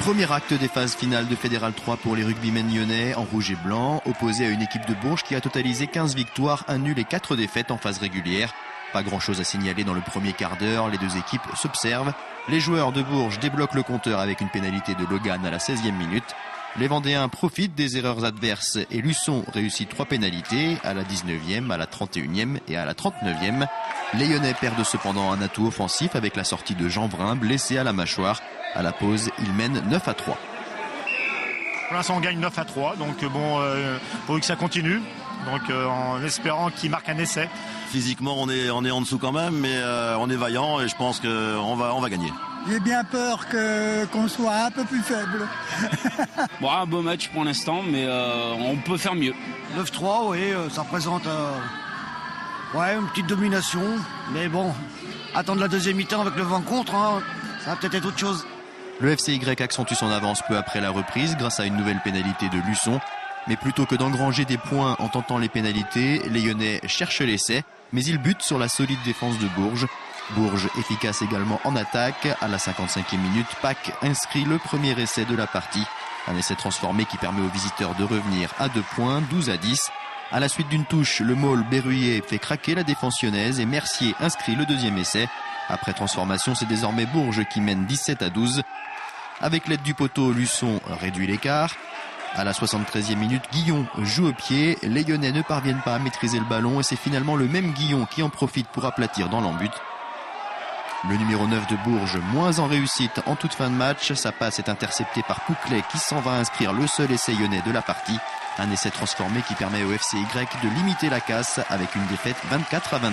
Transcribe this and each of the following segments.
Premier acte des phases finales de Fédéral 3 pour les rugbymen lyonnais en rouge et blanc, opposé à une équipe de Bourges qui a totalisé 15 victoires, 1 nul et 4 défaites en phase régulière. Pas grand chose à signaler dans le premier quart d'heure, les deux équipes s'observent. Les joueurs de Bourges débloquent le compteur avec une pénalité de Logan à la 16e minute. Les Vendéens profitent des erreurs adverses et Luçon réussit 3 pénalités à la 19e, à la 31e et à la 39e. Les Lyonnais perdent cependant un atout offensif avec la sortie de Jean Vrin, blessé à la mâchoire. À la pause, ils mènent 9-3. Pour l'instant, on gagne 9-3, donc pour que ça continue, donc en espérant qu'il marque un essai. Physiquement, on est en dessous quand même, mais on est vaillant et je pense qu'on va gagner. J'ai bien peur qu'on soit un peu plus faible. Bon, un beau match pour l'instant, mais on peut faire mieux. 9-3, oui, ça représente une petite domination. Mais bon, attendre la deuxième mi-temps avec le vent contre, ça va peut-être être autre chose. Le FCY accentue son avance peu après la reprise grâce à une nouvelle pénalité de Luçon. Mais plutôt que d'engranger des points en tentant les pénalités, les Lyonnais cherchent l'essai, mais ils butent sur la solide défense de Bourges. Bourges efficace également en attaque. À la 55e minute, Pack inscrit le premier essai de la partie. Un essai transformé qui permet aux visiteurs de revenir à 2 points, 12-10. À la suite d'une touche, le Maule Berruyer fait craquer la défense lyonnaise et Mercier inscrit le deuxième essai. Après transformation, c'est désormais Bourges qui mène 17-12. Avec l'aide du poteau, Luçon réduit l'écart. À la 73e minute, Guillon joue au pied. Les Lyonnais ne parviennent pas à maîtriser le ballon et c'est finalement le même Guillon qui en profite pour aplatir dans l'embut. Le numéro 9 de Bourges, moins en réussite en toute fin de match. Sa passe est interceptée par Pouclet qui s'en va inscrire le seul essai lyonnais de la partie. Un essai transformé qui permet au FCY de limiter la casse avec une défaite 24-22.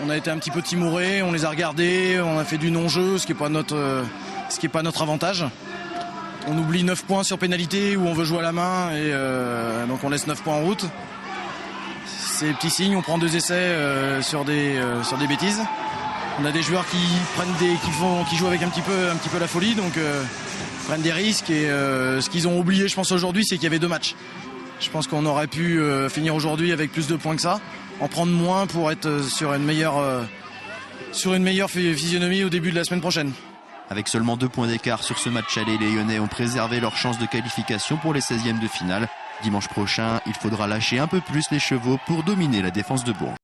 On a été un petit peu timorés, on les a regardés, on a fait du non-jeu, ce qui n'est pas notre avantage. On oublie 9 points sur pénalité où on veut jouer à la main et donc on laisse 9 points en route. C'est petit signe, on prend 2 essais sur des bêtises. On a des joueurs qui jouent avec un petit peu la folie, donc prennent des risques et ce qu'ils ont oublié, je pense aujourd'hui, c'est qu'il y avait 2 matchs. Je pense qu'on aurait pu finir aujourd'hui avec plus de points que ça, en prendre moins pour être sur une meilleure physionomie au début de la semaine prochaine. Avec seulement 2 points d'écart sur ce match aller, les Lyonnais ont préservé leur chance de qualification pour les 16e de finale. Dimanche prochain, il faudra lâcher un peu plus les chevaux pour dominer la défense de Bourges.